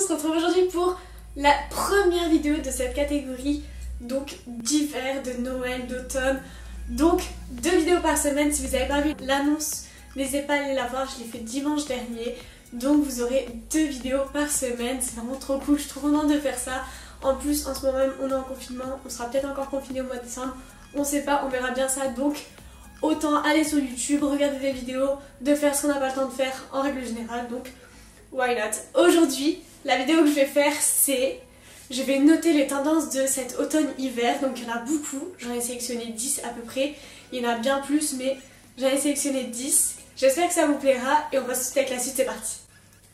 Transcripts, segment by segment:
se retrouve aujourd'hui pour la première vidéo de cette catégorie, donc d'hiver, de Noël, d'automne. Donc 2 vidéos par semaine. Si vous n'avez pas vu l'annonce, n'hésitez pas à aller la voir, je l'ai fait dimanche dernier. Donc vous aurez 2 vidéos par semaine, c'est vraiment trop cool, je suis trop contente de faire ça. En plus en ce moment même on est en confinement, on sera peut-être encore confiné au mois de décembre, on sait pas, on verra bien ça. Donc autant aller sur YouTube, regarder des vidéos, de faire ce qu'on n'a pas le temps de faire en règle générale, donc why not. Aujourd'hui, la vidéo que je vais faire, c'est... je vais noter les tendances de cet automne-hiver, donc il y en a beaucoup, j'en ai sélectionné 10 à peu près, il y en a bien plus mais j'en ai sélectionné 10. J'espère que ça vous plaira et on va se sauter avec la suite, c'est parti.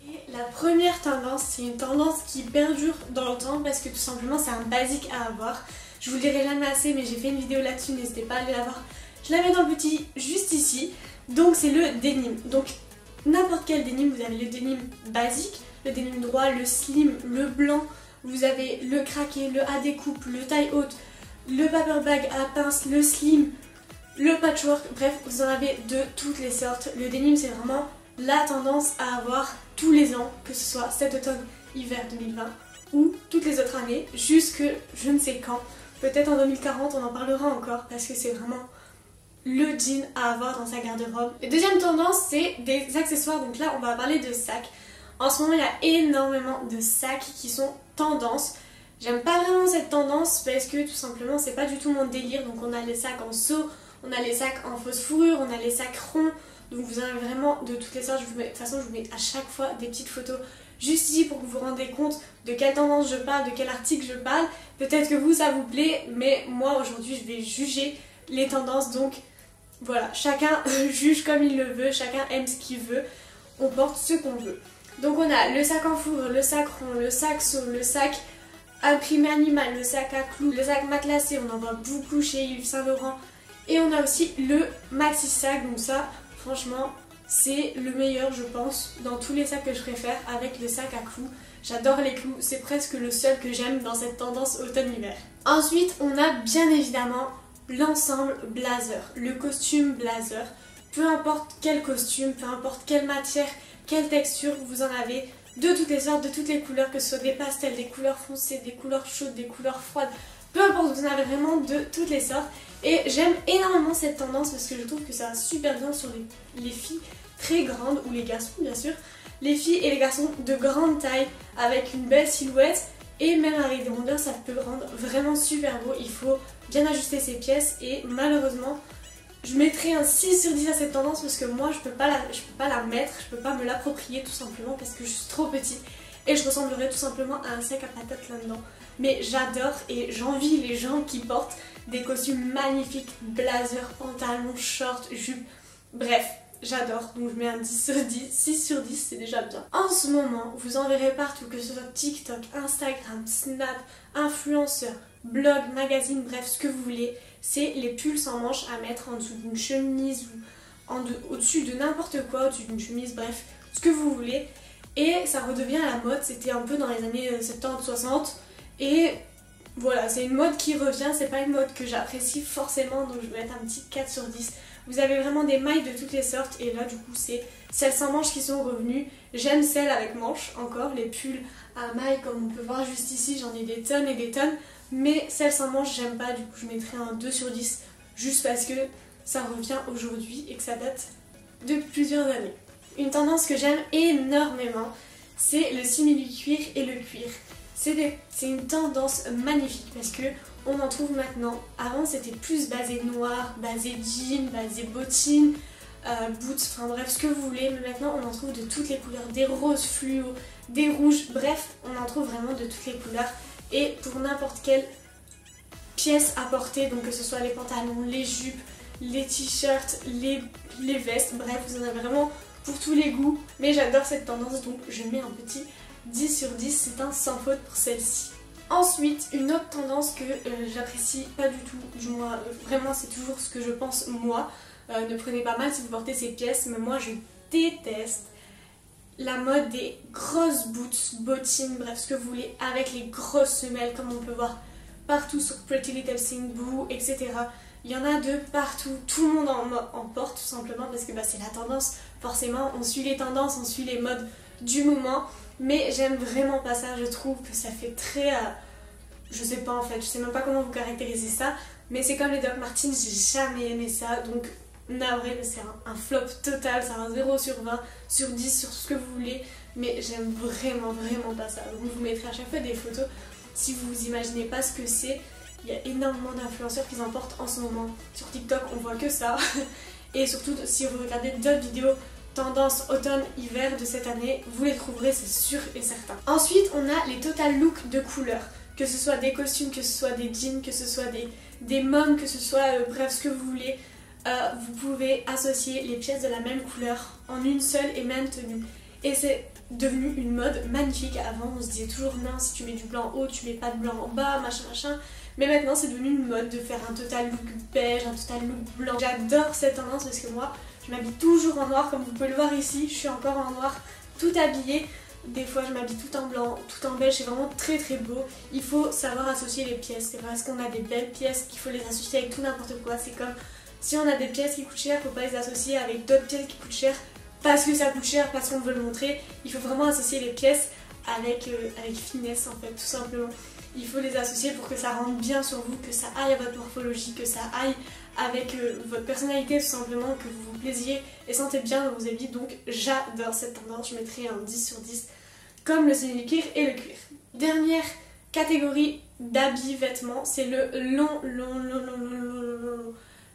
Et la première tendance, c'est une tendance qui perdure dans le temps parce que tout simplement c'est un basique à avoir. Je vous le dirai jamais assez mais j'ai fait une vidéo là-dessus, n'hésitez pas à aller la voir. Je la mets dans le petit juste ici. Donc c'est le denim. Donc n'importe quel denim, vous avez le denim basique, le denim droit, le slim, le blanc, vous avez le craqué, le à découpe, le taille haute, le paperback à pince, le slim, le patchwork, bref vous en avez de toutes les sortes. Le denim c'est vraiment la tendance à avoir tous les ans, que ce soit cet automne, hiver 2020 ou toutes les autres années, jusque je ne sais quand, peut-être en 2040 on en parlera encore parce que c'est vraiment le jean à avoir dans sa garde-robe. La deuxième tendance c'est des accessoires, donc là on va parler de sacs. En ce moment il y a énormément de sacs qui sont tendance. J'aime pas vraiment cette tendance parce que tout simplement c'est pas du tout mon délire. Donc on a les sacs en seau, on a les sacs en fausse fourrure, on a les sacs ronds. Donc vous en avez vraiment de toutes les sortes. De toute façon je vous mets à chaque fois des petites photos juste ici pour que vous vous rendez compte de quelle tendance je parle, de quel article je parle. Peut-être que vous ça vous plaît mais moi aujourd'hui je vais juger les tendances, donc voilà, chacun juge comme il le veut, chacun aime ce qu'il veut, on porte ce qu'on veut. Donc on a le sac en fourrure, le sac rond, le sac seau, le sac imprimé animal, le sac à clous, le sac matelassé, on en voit beaucoup chez Yves Saint Laurent. Et on a aussi le maxi sac, donc ça franchement c'est le meilleur je pense dans tous les sacs que je préfère, avec le sac à clous. J'adore les clous, c'est presque le seul que j'aime dans cette tendance automne-hiver. Ensuite on a bien évidemment l'ensemble blazer, le costume blazer. Peu importe quel costume, peu importe quelle matière, quelle texture, vous en avez de toutes les sortes, de toutes les couleurs, que ce soit des pastels, des couleurs foncées, des couleurs chaudes, des couleurs froides, peu importe, vous en avez vraiment de toutes les sortes. Et j'aime énormément cette tendance parce que je trouve que ça va super bien sur les filles très grandes, ou les garçons bien sûr, les filles et les garçons de grande taille avec une belle silhouette. Et même avec des rondeurs ça peut rendre vraiment super beau. Il faut bien ajuster ses pièces et malheureusement je mettrai un 6 sur 10 à cette tendance parce que moi je peux pas la mettre, je peux pas me l'approprier tout simplement parce que je suis trop petite et je ressemblerai tout simplement à un sac à patates là-dedans. Mais j'adore et j'envie les gens qui portent des costumes magnifiques, blazer, pantalons, shorts, jupes, bref. J'adore, donc je mets un 10 sur 10, 6 sur 10 c'est déjà bien. En ce moment, vous en verrez partout, que ce soit TikTok, Instagram, Snap, influenceurs, blog, magazine, bref, ce que vous voulez. C'est les pulls sans manches à mettre en dessous d'une chemise ou au-dessus de n'importe quoi, au-dessus d'une chemise, bref, ce que vous voulez. Et ça redevient à la mode, c'était un peu dans les années 70-60 et voilà, c'est une mode qui revient, c'est pas une mode que j'apprécie forcément, donc je vais mettre un petit 4 sur 10. Vous avez vraiment des mailles de toutes les sortes et là du coup c'est celles sans manches qui sont revenues. J'aime celles avec manches encore, les pulls à mailles comme on peut voir juste ici, j'en ai des tonnes et des tonnes. Mais celles sans manches j'aime pas, du coup je mettrai un 2 sur 10 juste parce que ça revient aujourd'hui et que ça date de plusieurs années. Une tendance que j'aime énormément, c'est le simili-cuir et le cuir. C'est une tendance magnifique parce que on en trouve maintenant. Avant c'était plus basé noir, basé jean, basé bottines, boots, enfin bref ce que vous voulez. Mais maintenant on en trouve de toutes les couleurs, des roses fluo, des rouges, bref on en trouve vraiment de toutes les couleurs. Et pour n'importe quelle pièce à porter, donc que ce soit les pantalons, les jupes, les t-shirts, les vestes, bref vous en avez vraiment pour tous les goûts. Mais j'adore cette tendance donc je mets un petit 10 sur 10, c'est un sans faute pour celle-ci. Ensuite, une autre tendance que j'apprécie pas du tout, du moins vraiment c'est toujours ce que je pense moi, ne prenez pas mal si vous portez ces pièces, mais moi je déteste la mode des grosses boots, bottines, bref ce que vous voulez, avec les grosses semelles comme on peut voir partout sur Pretty Little Thing, Boo, etc. Il y en a de partout, tout le monde en porte tout simplement parce que c'est la tendance, forcément on suit les tendances, on suit les modes du moment. mais j'aime vraiment pas ça. Je trouve que ça fait très... je sais pas en fait, je sais même pas comment vous caractériser ça, mais c'est comme les Doc Martens, j'ai jamais aimé ça, donc navré, mais c'est un flop total, c'est un 0 sur 20, sur 10, sur ce que vous voulez, mais j'aime vraiment pas ça. Donc je vous mettrai à chaque fois des photos, si vous imaginez pas ce que c'est, il y a énormément d'influenceurs qui en portent en ce moment. Sur TikTok on voit que ça, et surtout si vous regardez d'autres vidéos tendance automne-hiver de cette année, vous les trouverez, c'est sûr et certain. Ensuite on a les total looks de couleurs, que ce soit des costumes, que ce soit des jeans, que ce soit des mômes, que ce soit bref ce que vous voulez. Vous pouvez associer les pièces de la même couleur en une seule et même tenue. Et c'est devenu une mode magnifique. Avant on se disait toujours non, si tu mets du blanc en haut, tu mets pas de blanc en bas, machin. Mais maintenant c'est devenu une mode de faire un total look beige, un total look blanc. J'adore cette tendance parce que moi je m'habille toujours en noir, comme vous pouvez le voir ici, je suis encore en noir, tout habillée. Des fois je m'habille tout en blanc, tout en beige, c'est vraiment très beau. Il faut savoir associer les pièces, c'est parce qu'on a des belles pièces qu'il faut les associer avec tout n'importe quoi. C'est comme si on a des pièces qui coûtent cher, faut pas les associer avec d'autres pièces qui coûtent cher parce que ça coûte cher, parce qu'on veut le montrer. Il faut vraiment associer les pièces avec finesse en fait, tout simplement. Il faut les associer pour que ça rentre bien sur vous, que ça aille à votre morphologie, que ça aille avec votre personnalité tout simplement, que vous vous plaisiez et sentez bien dans vos habits. Donc j'adore cette tendance, je mettrai un 10 sur 10 comme le semi-cuir et le cuir. Dernière catégorie d'habits, vêtements, c'est le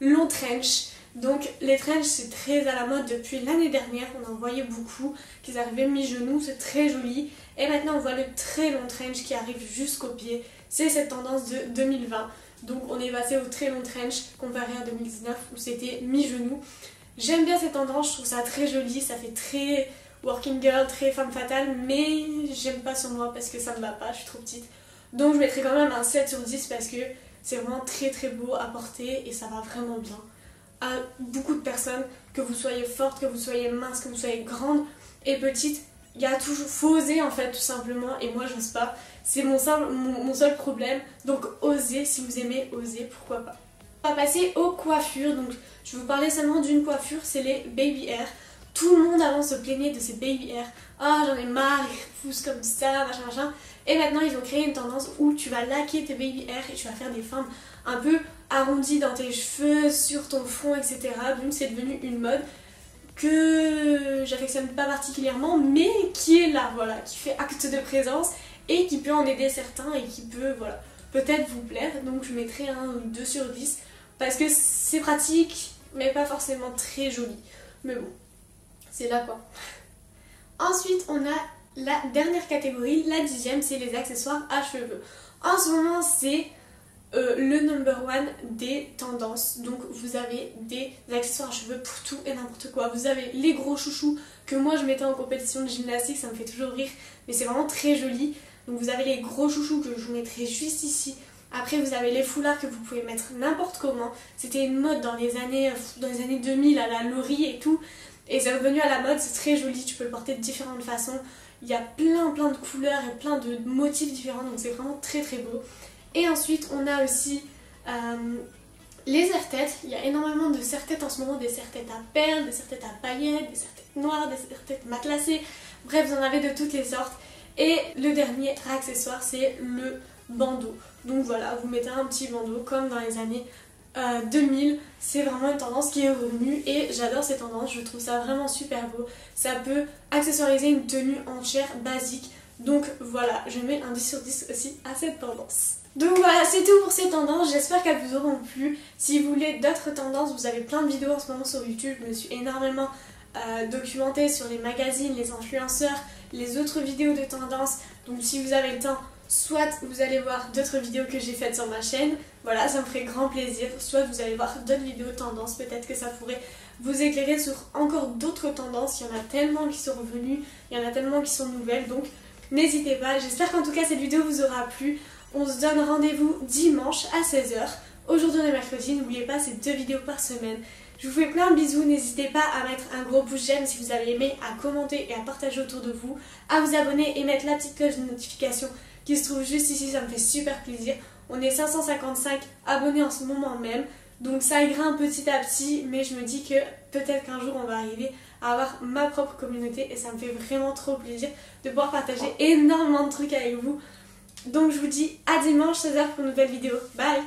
long trench. Donc les trench c'est très à la mode depuis l'année dernière, on en voyait beaucoup qui arrivaient mi-genou, c'est très joli. Et maintenant on voit le très long trench qui arrive jusqu'au pied, c'est cette tendance de 2020. Donc on est passé au très long trench comparé à 2019 où c'était mi-genou. J'aime bien cette tendance, je trouve ça très joli, ça fait très working girl, très femme fatale, mais j'aime pas sur moi parce que ça me va pas, je suis trop petite. Donc je mettrai quand même un 7 sur 10 parce que c'est vraiment très beau à porter et ça va vraiment bien à beaucoup de personnes, que vous soyez forte, que vous soyez mince, que vous soyez grande et petite. Il y a toujours, faut oser en fait tout simplement, et moi j'ose pas, c'est mon seul problème. Donc osez, si vous aimez oser, pourquoi pas. On va passer aux coiffures. Donc je vais vous parler seulement d'une coiffure, c'est les baby hair. Tout le monde avant se plaignait de ces baby hair, ah j'en ai marre, ils poussent comme ça, machin. Et maintenant ils ont créé une tendance où tu vas laquer tes baby hair et tu vas faire des formes un peu arrondies dans tes cheveux, sur ton front, etc. Donc c'est devenu une mode que j'affectionne pas particulièrement, mais qui est là, voilà, qui fait acte de présence et qui peut en aider certains et qui peut, voilà, peut-être vous plaire. Donc je mettrai un 2 sur 10 parce que c'est pratique mais pas forcément très joli. Mais bon, c'est là quoi. Ensuite on a la dernière catégorie, la 10e, c'est les accessoires à cheveux. En ce moment c'est le number one des tendances. Donc vous avez des accessoires à cheveux pour tout et n'importe quoi. Vous avez les gros chouchous que moi je mettais en compétition de gymnastique, ça me fait toujours rire, mais c'est vraiment très joli. Donc vous avez les gros chouchous que je vous mettrai juste ici. Après vous avez les foulards que vous pouvez mettre n'importe comment. C'était une mode dans les années 2000 à la Laurie et tout. Et c'est revenu à la mode, c'est très joli, tu peux le porter de différentes façons. Il y a plein de couleurs et plein de motifs différents, donc c'est vraiment très beau. Et ensuite on a aussi les serre-têtes. Il y a énormément de serre-têtes en ce moment, des serre-têtes à perles, des serre-têtes à paillettes, des serre-têtes noires, des serre-têtes matelassées. Bref, vous en avez de toutes les sortes. Et le dernier accessoire c'est le bandeau. Donc voilà, vous mettez un petit bandeau comme dans les années 2000, c'est vraiment une tendance qui est revenue et j'adore cette tendance, je trouve ça vraiment super beau. Ça peut accessoiriser une tenue entière basique, donc voilà, je mets un 10 sur 10 aussi à cette tendance. Donc voilà, c'est tout pour ces tendances, j'espère qu'elles vous auront plu. Si vous voulez d'autres tendances, vous avez plein de vidéos en ce moment sur YouTube, je me suis énormément documentée sur les magazines, les influenceurs, les autres vidéos de tendances, donc si vous avez le temps, soit vous allez voir d'autres vidéos que j'ai faites sur ma chaîne, voilà, ça me ferait grand plaisir, soit vous allez voir d'autres vidéos tendances, peut-être que ça pourrait vous éclairer sur encore d'autres tendances, il y en a tellement qui sont revenues, il y en a tellement qui sont nouvelles, donc n'hésitez pas, j'espère qu'en tout cas cette vidéo vous aura plu. On se donne rendez-vous dimanche à 16 h. Aujourd'hui on est mercredi, n'oubliez pas, c'est 2 vidéos par semaine. Je vous fais plein de bisous, n'hésitez pas à mettre un gros pouce j'aime si vous avez aimé, à commenter et à partager autour de vous, à vous abonner et mettre la petite cloche de notification qui se trouve juste ici, ça me fait super plaisir. On est 555 abonnés en ce moment même, donc ça grimpe petit à petit, mais je me dis que peut-être qu'un jour on va arriver à avoir ma propre communauté et ça me fait vraiment trop plaisir de pouvoir partager énormément de trucs avec vous. Donc je vous dis à dimanche 16h pour une nouvelle vidéo. Bye!